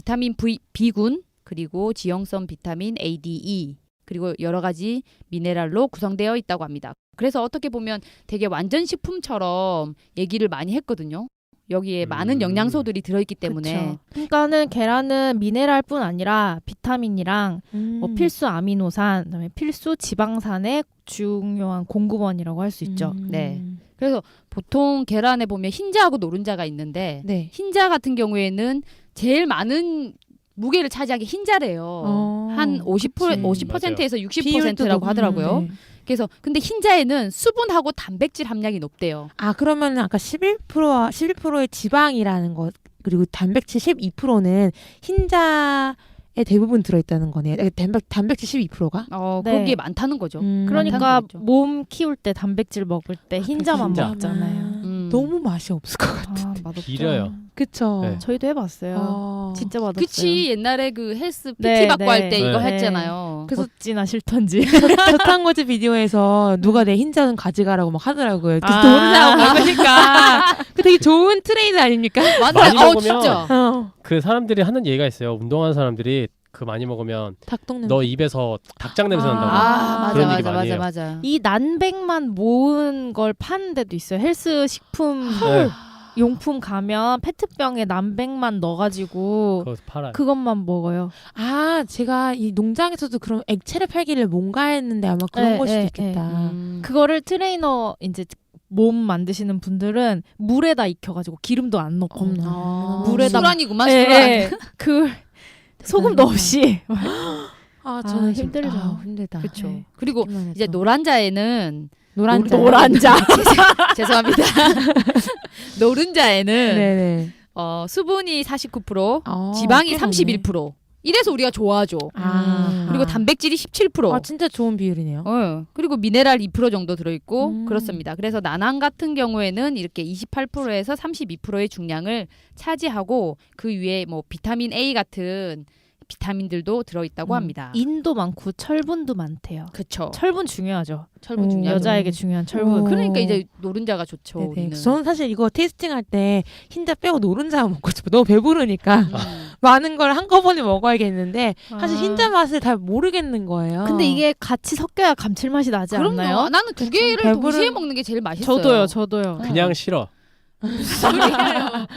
B군 그리고 지용성 비타민 A, D, E 그리고 여러 가지 미네랄로 구성되어 있다고 합니다. 그래서 어떻게 보면 되게 완전 식품처럼 얘기를 많이 했거든요. 여기에 많은 영양소들이 들어있기 때문에 그쵸. 그러니까는 계란은 미네랄뿐 아니라 비타민이랑 뭐 필수 아미노산, 그다음에 필수 지방산의 중요한 공급원이라고 할 수 있죠. 네. 그래서 보통 계란에 보면 흰자하고 노른자가 있는데 네. 흰자 같은 경우에는 제일 많은 무게를 차지하는 게 흰자래요. 한 50%에서 60%라고 하더라고요. 네. 그래서 근데 흰자에는 수분하고 단백질 함량이 높대요. 아 그러면은 아까 11%의 지방이라는 것 그리고 단백질 12%는 흰자에 대부분 들어있다는 거네요. 단백질 12%가? 네. 거기에 많다는 거죠. 그러니까 많다는 거죠. 몸 키울 때 단백질 먹을 때 흰자만 흰자. 먹잖아요. 너무 맛이 없을 것 같아. 맛없죠. 비려요. 그쵸? 네. 저희도 해봤어요. 진짜 맛없어요. 그치 옛날에 그 헬스 PT 네, 받고 네. 할 때 이거 네. 했잖아요. 그래서 어찌나 싫던지. 저탄고지 비디오에서 누가 내 흰자는 가져가라고 막 하더라고요. 아. 노른자하고 먹으니까 그 되게 좋은 트레이드 아닙니까? 맞아요. 많이 먹으면 진짜. 그 사람들이 하는 얘기가 있어요. 운동하는 사람들이 그 많이 먹으면 닭똥냄새. 너 입에서 닭장 냄새 난다고. 맞아 그런 얘기 맞아 많이 해요. 맞아. 이 난백만 모은 걸 파는 데도 있어요. 헬스 식품 네, 용품 가면 페트병에 난백만 넣어가지고 그거 팔아요. 그것만 먹어요. 아 제가 이 농장에서도 그런 액체를 팔기를 뭔가 했는데 아마 그런 네, 걸 수도 네, 있겠다. 그거를 트레이너 이제 몸 만드시는 분들은 물에다 익혀가지고 기름도 안 넣고 물에다- 술안이구만 예, 술안. 예. 그 소금도 없이 아 저는 지금- 힘들죠. 아, 힘들다. 그렇죠. 네. 그리고 듣기만 이제 해도. 노란자에는 노란자. 노란자. 죄송합니다. 노른자에는 네네. 수분이 49%, 아, 지방이 꽤 많네. 31%. 이래서 우리가 좋아하죠. 그리고 단백질이 17%. 아 진짜 좋은 비율이네요. 그리고 미네랄 2% 정도 들어있고 음. 그렇습니다. 그래서 나낭 같은 경우에는 이렇게 28%에서 32%의 중량을 차지하고 그 위에 뭐 비타민 A 같은 비타민들도 들어있다고 합니다. 인도 많고 철분도 많대요. 그쵸. 철분 중요하죠. 철분 중요하죠. 여자에게 중요한 철분. 그러니까 이제 노른자가 좋죠. 네네. 우리는. 저는 사실 이거 테이스팅할 때 흰자 빼고 노른자 먹고 싶어. 너무 배부르니까 음. 많은 걸 한꺼번에 먹어야겠는데 사실 아. 흰자 맛을 잘 모르겠는 거예요. 근데 이게 같이 섞여야 감칠맛이 나지 그럼요. 않나요? 나는 두 개를 배부른- 동시에 먹는 게 제일 맛있어요. 저도요. 그냥 싫어. 소리예요.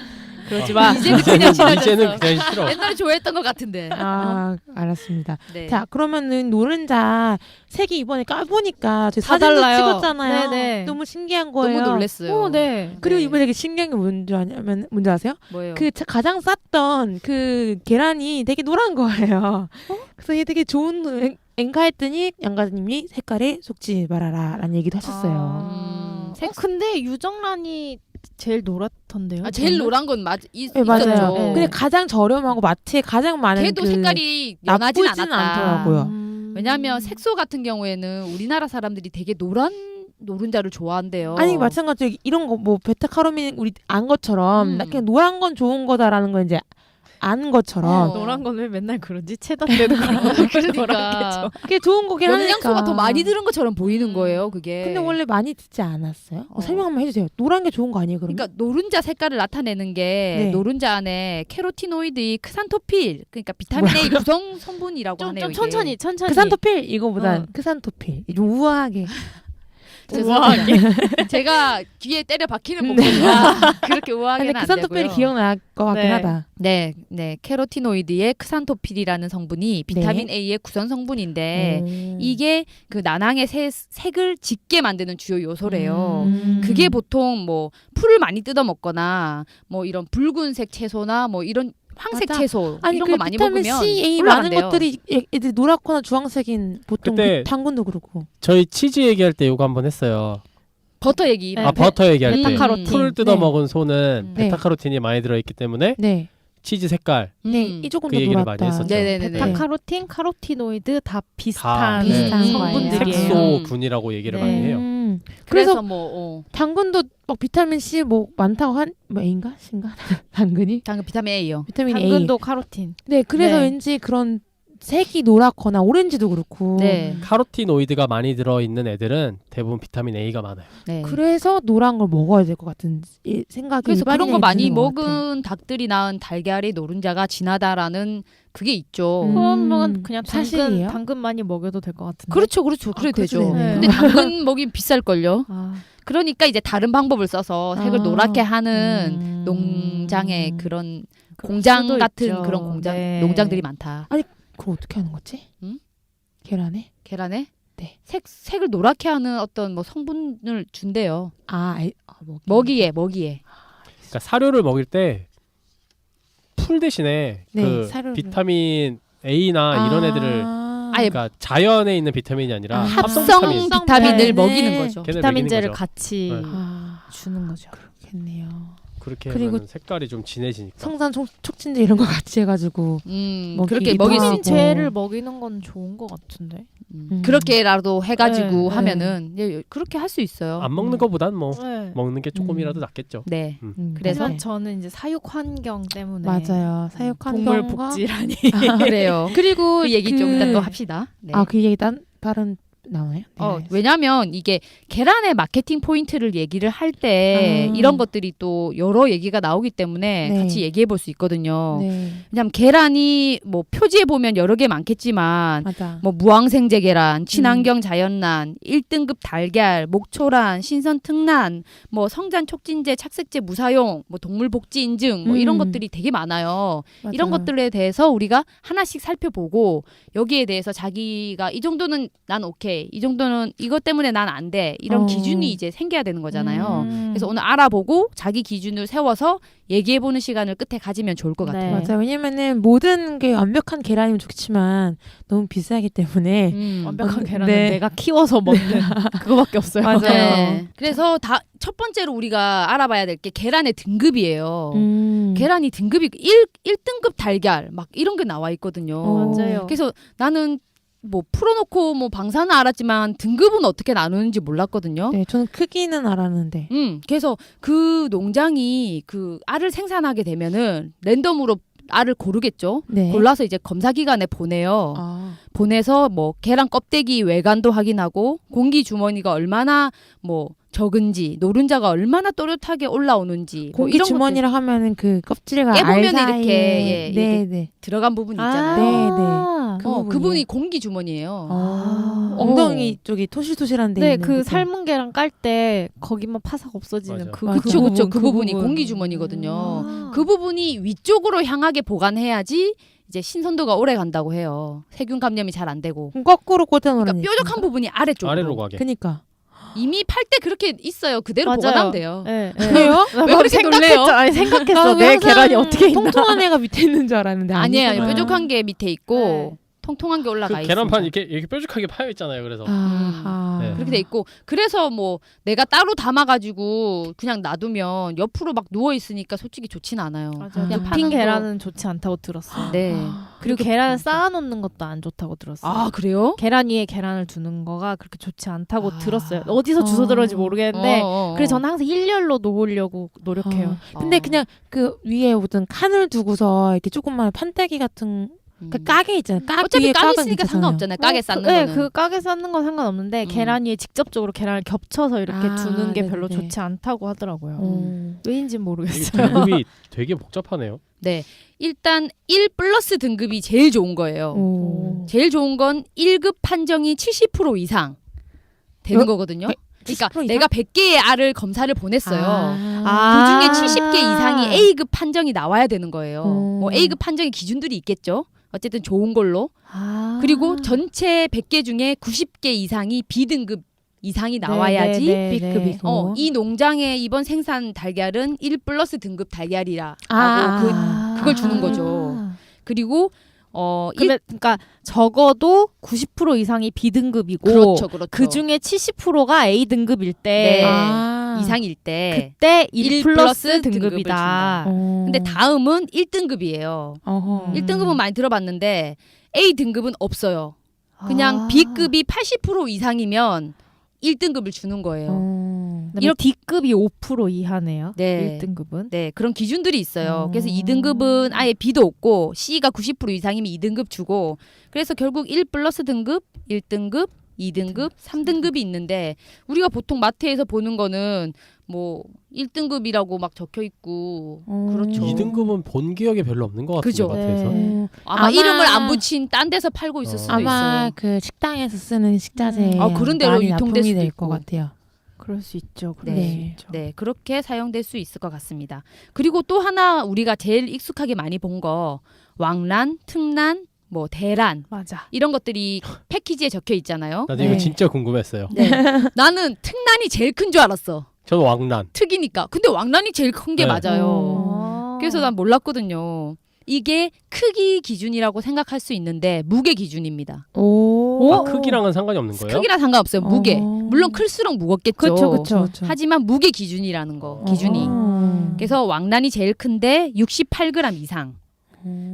그러지 마. 이제는 그냥 싫어졌어. 이제는 그냥 싫어. 옛날에 좋아했던 것 같은데. 아 알았습니다. 네. 자 그러면은 노른자 색이 이번에 까보니까 저희 다 사진도 달라요. 찍었잖아요. 네네. 너무 신기한 거예요. 너무 놀랐어요. 오, 네. 그리고 네. 이번에 되게 신기한 게 뭔지 아세요? 뭐예요? 그 가장 쌌던 그 계란이 되게 노란 거예요. 그래서 이게 되게 좋은 엔가했더니 양가님이 색깔에 속지 말아라 라는 얘기도 하셨어요. 아. 근데 유정란이 제일 노랗던데요. 아, 제일 저는? 노란 건 네, 맞아요. 있었죠. 네. 근데 가장 저렴하고 마트에 가장 많은 걔도 그 색깔이 연하진 나쁘진 않았다. 않더라고요. 왜냐하면 색소 같은 경우에는 우리나라 사람들이 되게 노란 노른자를 좋아한대요. 아니 마찬가지로 이런 거 뭐 베타카로틴 우리 안 것처럼 나 그냥 노란 건 좋은 거다라는 걸 이제 안 것처럼 노란 건 왜 맨날 그런지 체다 때도 그러니까 그게 좋은 거긴 하니까. 영양소가 더 많이 들은 것처럼 보이는 거예요. 그게. 근데 원래 많이 듣지 않았어요? 설명 한번 해주세요. 노란 게 좋은 거 아니에요, 그러면? 그러니까 노른자 색깔을 나타내는 게 네. 노른자 안에 캐로티노이드, 크산토필, 그러니까 비타민 A 구성 성분이라고 하네요. 좀 이게. 천천히 크산토필 이거보단 어. 크산토필 좀 우아하게. 우아하게. 제가 귀에 때려 박히는 목소리가 그렇게 우아하게는 근데 안 크산토필이 되고요. 기억날 것 같긴 네. 하다. 네, 네, 캐로티노이드의 크산토필이라는 성분이 비타민 A의 구성 성분인데 이게 그 난황의 색을 짙게 만드는 주요 요소래요. 그게 보통 뭐 풀을 많이 뜯어 먹거나 뭐 이런 붉은색 채소나 뭐 이런 황색 맞아. 채소 아니 이런 그 거 많이 비타민 먹으면 C, A 올라간대요. 많은 것들이 애들 노랗거나 주황색인 보통 그때 당근도 그렇고. 저희 치즈 얘기할 때 요거 한번 했어요. 버터 얘기. 네. 아 버터 얘기할 때 베타카로틴. 풀을 뜯어 먹은 소는 네. 베타카로틴이 많이 들어있기 때문에 네, 치즈 색깔 네, 음. 이 조금 그 더 얘기를 노랗다. 많이 했었죠. 네네네네. 베타카로틴, 카로티노이드 다 비슷한 다 비슷한 성분들이에요. 성분들이에요. 색소군이라고 얘기를 네. 많이 해요. 그래서 그래서 뭐 당근도 막 비타민 C 뭐 많다고 뭐 A인가 C인가 당근이 당근 비타민 A요. 비타민 A. 당근도 카로틴. 네, 그래서 네. 왠지 그런 색이 노랗거나 오렌지도 그렇고. 네. 카로티노이드가 많이 들어있는 애들은 대부분 비타민 A가 많아요. 네. 그래서 노란 걸 먹어야 될 것 같은 생각이 그래서 그런 일반인에게 거 많이 드는 것 같아. 먹은 닭들이 낳은 달걀의 노른자가 진하다라는 그게 있죠. 그러면 그냥 사실이에요? 당근 많이 먹여도 될 것 같은데. 그렇죠, 그렇죠. 그래 그래도 되죠. 되네요. 근데 당근 먹이 비쌀걸요. 아, 그러니까 이제 다른 방법을 써서 색을 아. 노랗게 하는 음. 농장의 그런 그럴 공장 수도 같은 있죠. 그런 공장 네. 농장들이 많다. 그걸 어떻게 하는 거지? 응? 계란에? 계란에 네. 색을 노랗게 하는 어떤 뭐 성분을 준대요. 먹이. 먹이에. 그러니까 사료를 먹일 때 풀 대신에 네, 그 사료를. 비타민 A나 이런 애들을 아예 그러니까 자연에 있는 비타민이 아니라 아, 합성 합성 비타민 비타민을 네. 먹이는 거죠. 걔네 비타민제를 먹이는 거죠. 같이 네. 주는 거죠. 그렇겠네요. 그렇게 그리고 하면 색깔이 좀 진해지니까. 성산 촉진제 이런 거 같이 해가지고 그렇게 먹이기도 먹일 수 하고. 있죠. 비타민제를 먹이는 건 좋은 것 같은데. 그렇게라도 해가지고 네, 하면은 예, 그렇게 할 수 있어요. 안 먹는 거보단 뭐 네. 먹는 게 조금이라도 낫겠죠. 네. 그래서 그래서 저는 이제 사육 환경 때문에 맞아요. 사육한 동물 경우가 복지라니. 그래요. 그리고 그 얘기 좀 이따 또 합시다. 네. 그 얘기 다른 나오나요? 네. 왜냐하면 이게 계란의 마케팅 포인트를 얘기를 할 때 아. 이런 것들이 또 여러 얘기가 나오기 때문에 네. 같이 얘기해 볼 수 있거든요. 네. 왜냐하면 계란이 뭐 표지에 보면 여러 개 많겠지만 맞아. 뭐 무항생제 계란, 친환경 자연란, 1등급 달걀, 목초란, 신선 특란, 뭐 성장 촉진제, 착색제 무사용, 뭐 동물 복지 인증 뭐 이런 것들이 되게 많아요. 맞아요. 이런 것들에 대해서 우리가 하나씩 살펴보고 여기에 대해서 자기가 이 정도는 난 오케이, 이 정도는 이것 때문에 난 안 돼, 이런 기준이 이제 생겨야 되는 거잖아요. 그래서 오늘 알아보고 자기 기준을 세워서 얘기해보는 시간을 끝에 가지면 좋을 것 네. 같아요. 맞아요. 왜냐면은 모든 게 완벽한 계란이면 좋겠지만 너무 비싸기 때문에 완벽한 계란은 네. 내가 키워서 먹는 그거밖에 없어요. 맞아요. 네. 그래서 첫 번째로 우리가 알아봐야 될 게 계란의 등급이에요. 계란이 등급이 1등급 달걀 막 이런 게 나와 있거든요. 맞아요. 그래서 나는 뭐 풀어놓고 뭐 방사는 알았지만 등급은 어떻게 나누는지 몰랐거든요. 네, 저는 크기는 알았는데. 그래서 그 농장이 그 알을 생산하게 되면은 랜덤으로 알을 고르겠죠. 네. 골라서 이제 검사 기관에 보내요. 보내서 뭐 계란 껍데기 외관도 확인하고 공기 주머니가 얼마나 뭐 적은지, 노른자가 얼마나 또렷하게 올라오는지 뭐 고기 이런 주머니라 하면은 그 껍질과 깨보면 알 이렇게, 사이에 예, 네, 이렇게 네. 들어간 부분이 있잖아요. 네, 네. 그 부분이요. 부분이 공기 주머니예요. 엉덩이 쪽이 토실토실한 데 네, 있는 그 그거. 삶은 계란 깔 때 거기만 파삭 없어지는 맞아. 그 맞아. 그쵸, 그쵸. 그 부분. 부분이 공기 주머니거든요. 아. 그 부분이 위쪽으로 향하게 보관해야지 이제 신선도가 오래 간다고 해요. 세균 감염이 잘 안 되고. 그럼 거꾸로 꽂아놓으라니까. 그러니까 뾰족한 부분이 아래쪽으로. 아래로 가게. 그니까. 이미 팔 때 그렇게 있어요. 그대로 맞아요. 보관하면 돼요. 네, 그래요? 왜 그렇게 놀래요? 아니 생각했어. 나는 내 항상 계란이 어떻게 있나. 통통한 애가 밑에 있는 줄 알았는데 아니에요. 아니구나. 뾰족한 게 밑에 있고 네. 통통한 게 올라가 그 있습니다. 계란판 이렇게 뾰족하게 파여 있잖아요. 그래서 아하. 네. 그렇게 돼 있고 그래서 뭐 내가 따로 담아가지고 그냥 놔두면 옆으로 막 누워 있으니까 솔직히 좋진 않아요. 맞아요. 그냥 눕힌 파는 거- 계란은 좋지 않다고 들었어요. 네. 그리고 계란을 쌓아놓는 것도 안 좋다고 들었어요. 아 그래요? 계란 위에 계란을 두는 거가 그렇게 좋지 않다고 아. 들었어요. 어디서 주워 들었는지 모르겠는데 그래서 저는 항상 일렬로 놓으려고 노력해요. 근데 그냥 그 위에 무슨 칸을 두고서 이렇게 조그만 판때기 같은 그 까게 있잖아요. 까 어차피 위에 까게 까가 있으니까 있잖아요. 상관없잖아요. 까게 쌓는 네, 거는. 그 까게 쌓는 건 상관없는데 계란 위에 직접적으로 계란을 겹쳐서 이렇게 아, 두는 게 별로 네네네. 좋지 않다고 하더라고요. 어. 왜인지는 이게 모르겠어요. 등급이 되게 복잡하네요. 네. 일단 1+ 등급이 제일 좋은 거예요. 오. 제일 좋은 건 1급 판정이 70% 이상 되는 어? 거거든요. 그러니까 70% 이상? 내가 100개의 알을 검사를 보냈어요. 아. 그 중에 70개 이상이 A급 판정이 나와야 되는 거예요. 음. 뭐 A급 판정의 기준들이 있겠죠. 어쨌든 좋은 걸로. 아. 그리고 전체 100개 중에 90개 이상이 B등급 이상이 나와야지 B급이고. 이 농장의 이번 생산 달걀은 1+ 등급 달걀이라고 아. 그걸 주는 거죠. 그리고 그러니까 적어도 90% 이상이 B등급이고 그렇죠, 그렇죠. 그 중에 70%가 A등급일 때 네. 아. 이상일 때 그때 1+ 1+ 등급을 등급이다. 어. 근데 다음은 1등급이에요. 어허. 1등급은 많이 들어봤는데 A등급은 없어요. 그냥 아. B급이 80% 이상이면 1등급을 주는 거예요. 어. 이렇게 D급이 5% 이하네요. 네. 1등급은. 네, 그런 기준들이 있어요. 그래서 어. 2등급은 아예 B도 없고 C가 90% 이상이면 2등급 주고 그래서 결국 1+ 등급, 1등급, 2등급, 3등급이 있는데 우리가 보통 마트에서 보는 거는 뭐 1등급이라고 막 적혀 있고 그렇죠. 2등급은 본 기억이 별로 없는 것 같은데 그죠. 마트에서. 네. 아마 아마- 이름을 안 붙인 딴 데서 팔고 있을 수도 아마 있어요. 그 식당에서 쓰는 식자재 아, 그런 데로 많이 유통될 납품이 수도 될 있고. 것 같아요. 그럴 수 있죠. 그럴 네. 수 있죠. 네, 그렇게 사용될 수 있을 것 같습니다. 그리고 또 하나 우리가 제일 익숙하게 많이 본 거 왕란, 특란, 뭐 대란 맞아. 이런 것들이 패키지에 적혀 있잖아요. 나도 이거 네. 진짜 궁금했어요. 네. 나는 특란이 제일 큰 줄 알았어. 저는 왕란. 특이니까. 근데 왕란이 제일 큰 게 네. 맞아요. 그래서 난 몰랐거든요. 이게 크기 기준이라고 생각할 수 있는데 무게 기준입니다. 오. 아, 크기랑은 상관이 없는 거예요? 크기랑 상관없어요. 무게. 어. 물론 클수록 무겁겠죠. 그쵸, 그쵸. 하지만 무게 기준이라는 거. 기준이. 어. 그래서 왕란이 제일 큰데 68g 이상.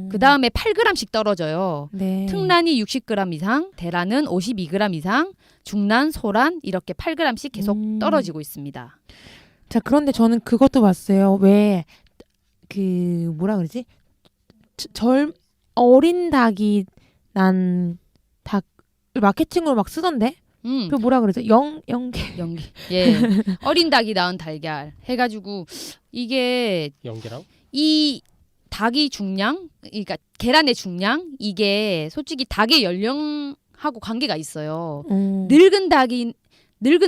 그 다음에 8g씩 떨어져요. 네. 특란이 60g 이상, 대란은 52g 이상, 중란, 소란 이렇게 8g씩 계속 떨어지고 있습니다. 자, 그런데 저는 그것도 봤어요. 왜 그 뭐라 그러지? 어린 닭이 난 닭을 마케팅으로 막 쓰던데? 그 뭐라 그러죠? 영개. 연기. 예. 어린 닭이 낳은 달걀 해가지고 이게 연계랑? 이 닭이 중량, 그러니까 계란의 중량 이게 솔직히 닭의 연령하고 관계가 있어요. 늙은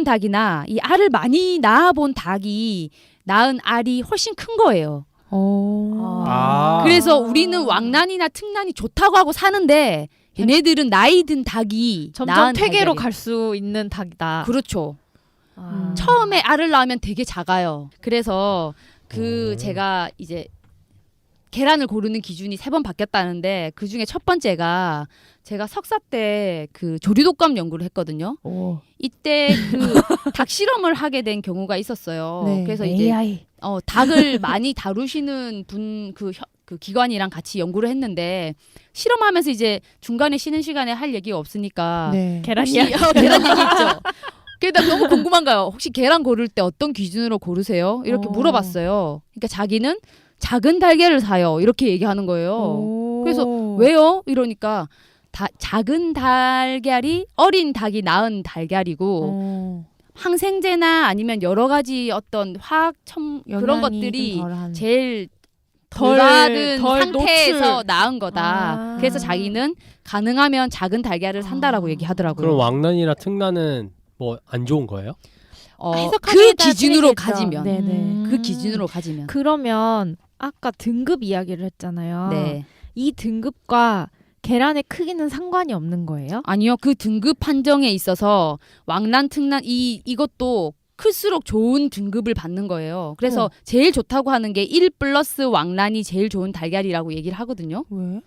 닭이나 이 알을 많이 낳아본 닭이 낳은 알이 훨씬 큰 거예요. 아. 그래서 우리는 왕란이나 특란이 좋다고 하고 사는데 얘네들은 나이 든 닭이 점점 낳은 퇴계로 달걀이에요. 갈 수 있는 닭이다. 그렇죠. 아. 처음에 알을 낳으면 되게 작아요. 그래서 음. 제가 이제 계란을 고르는 기준이 3번 바뀌었다는데 그 중에 첫 번째가 제가 석사 때 그 조류독감 연구를 했거든요. 이때 그 닭 실험을 하게 된 경우가 있었어요. 네. 그래서 이제 AI. 닭을 많이 다루시는 분 그 기관이랑 같이 연구를 했는데 실험하면서 이제 중간에 쉬는 시간에 할 얘기가 없으니까 네. 계란 혹시 이야기. 계란 얘기 있죠. 그래서 너무 궁금한가요? 혹시 계란 고를 때 어떤 기준으로 고르세요? 이렇게 물어봤어요. 그러니까 자기는 작은 달걀을 사요. 이렇게 얘기하는 거예요. 그래서 왜요? 이러니까 작은 달걀이 어린 닭이 낳은 달걀이고 항생제나 아니면 여러 가지 어떤 그런 것들이 제일 덜 받은 상태에서 노출. 낳은 거다. 그래서 자기는 가능하면 작은 달걀을 산다라고 얘기하더라고요. 그럼 왕란이나 특란은 뭐 안 좋은 거예요? 그 기준으로 가지면. 네네. 그 기준으로 가지면. 그러면 아까 등급 이야기를 했잖아요. 네. 이 등급과 계란의 크기는 상관이 없는 거예요? 아니요. 그 등급 판정에 있어서 왕란, 특란 이것도 클수록 좋은 등급을 받는 거예요. 그래서 제일 좋다고 하는 게 1+ 왕란이 제일 좋은 달걀이라고 얘기를 하거든요. 왜?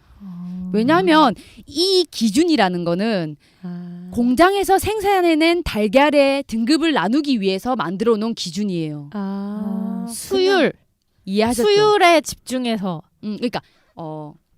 왜냐하면 이 기준이라는 거는 공장에서 생산해낸 달걀의 등급을 나누기 위해서 만들어 놓은 기준이에요. 수율, 이해하셨죠? 수율에 집중해서. 그러니까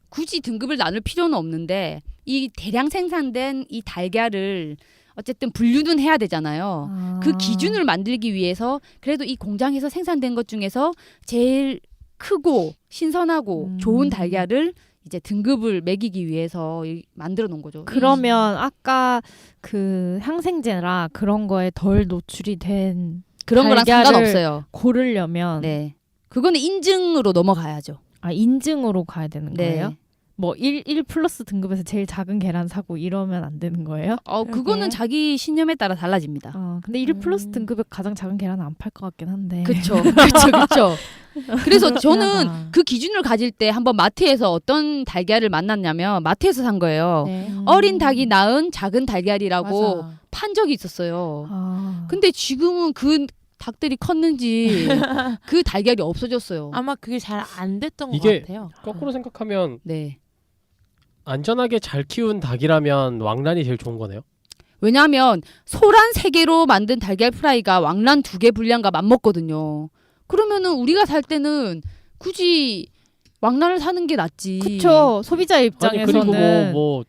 굳이 등급을 나눌 필요는 없는데 이 대량 생산된 이 달걀을 어쨌든 분류는 해야 되잖아요. 그 기준을 만들기 위해서 그래도 이 공장에서 생산된 것 중에서 제일 크고 신선하고 좋은 달걀을 이제 등급을 매기기 위해서 만들어 놓은 거죠. 그러면 아까 그 항생제라 그런 거에 덜 노출이 된 그런 거랑 달걀을 상관없어요. 고르려면 네. 그거는 인증으로 넘어가야죠. 인증으로 가야 되는 네. 거예요? 뭐 1 플러스 등급에서 제일 작은 계란 사고 이러면 안 되는 거예요? 그거는 자기 신념에 따라 달라집니다. 근데 1 플러스 등급의 가장 작은 계란은 안 팔 것 같긴 한데. 그렇죠. 그렇죠. 그래서 저는 희한하다. 그 기준을 가질 때 한번 마트에서 어떤 달걀을 만났냐면 마트에서 산 거예요. 네. 어린 닭이 낳은 작은 달걀이라고 맞아. 판 적이 있었어요. 아. 근데 지금은 그 닭들이 컸는지 그 달걀이 없어졌어요. 아마 그게 잘 안 됐던 것 이게 같아요. 거꾸로 생각하면 네. 안전하게 잘 키운 닭이라면 왕란이 제일 좋은 거네요. 왜냐하면 소란 3개로 만든 달걀 프라이가 왕란 2개 분량과 맞먹거든요. 그러면은 우리가 살 때는 굳이 왕란을 사는 게 낫지. 그쵸. 소비자 아니 입장에서는 그리고 뭐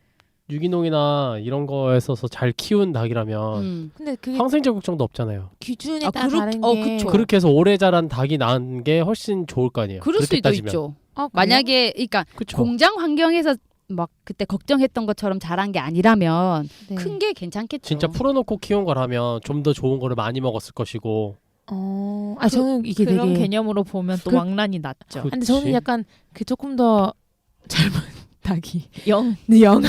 유기농이나 이런 거에 있어서 잘 키운 닭이라면 근데 그게 항생제 걱정도 없잖아요. 기준에 아, 따라 다른 그렇- 게 그쵸. 그렇게 해서 오래 자란 닭이 낳은 게 훨씬 좋을 거 아니에요. 그럴 그렇게 수도 따지면. 있죠. 그래요? 만약에 그러니까 그쵸. 공장 환경에서 막 그때 걱정했던 것처럼 자란 게 아니라면 네. 큰 게 괜찮겠죠. 진짜 풀어놓고 키운 거라면 좀 더 좋은 거를 많이 먹었을 것이고. 저는 이게 그런 되게 개념으로 보면 또 그- 왕란이 낫죠. 그- 근데 저는 그치. 약간 그 조금 더 젊은 닭이 영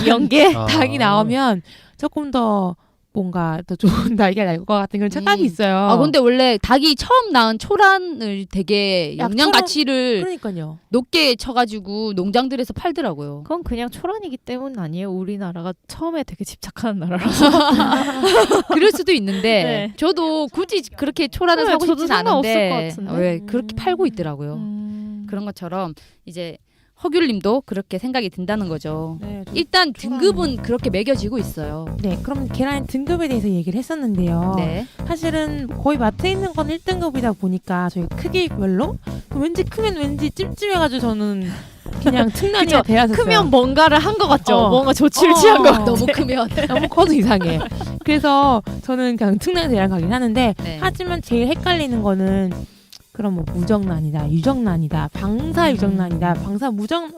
연계 아. 닭이 나오면 조금 더 뭔가 더 좋은 닭이 날 것 같은 그런 착각이 있어요. 아 근데 원래 닭이 처음 낳은 초란을 되게 영양 약초로- 가치를 그러니까요. 높게 쳐가지고 농장들에서 팔더라고요. 그건 그냥 초란이기 때문 아니에요? 우리나라가 처음에 되게 집착하는 나라라서. 그럴 수도 있는데 네. 저도 굳이 그렇게 초란을 네, 사고 저도 싶진 상관없을 않은데 것 같은데. 왜 그렇게 팔고 있더라고요. 그런 것처럼 이제 허귤님도 그렇게 생각이 든다는 거죠. 네, 일단 초란. 등급은 그렇게 매겨지고 있어요. 네, 그럼 계란 등급에 대해서 얘기를 했었는데요. 네. 사실은 거의 마트에 있는 건 1등급이다 보니까 저희 크기별로 왠지 크면 왠지 찜찜해가지고 저는 그냥 특란이가 돼야 크면 뭔가를 한 것 같죠? 어. 뭔가 조치를 어. 취한 것 같아. 너무 크면 너무 커도 이상해. 그래서 저는 그냥 특란이 대란 가긴 하는데 네. 하지만 제일 헷갈리는 거는 그럼 뭐 무정란이다, 유정란이다, 방사 유정란이다, 방사 무정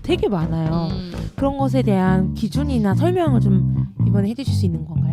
되게 많아요. 그런 것에 대한 기준이나 설명을 좀 이번에 해주실 수 있는 건가요?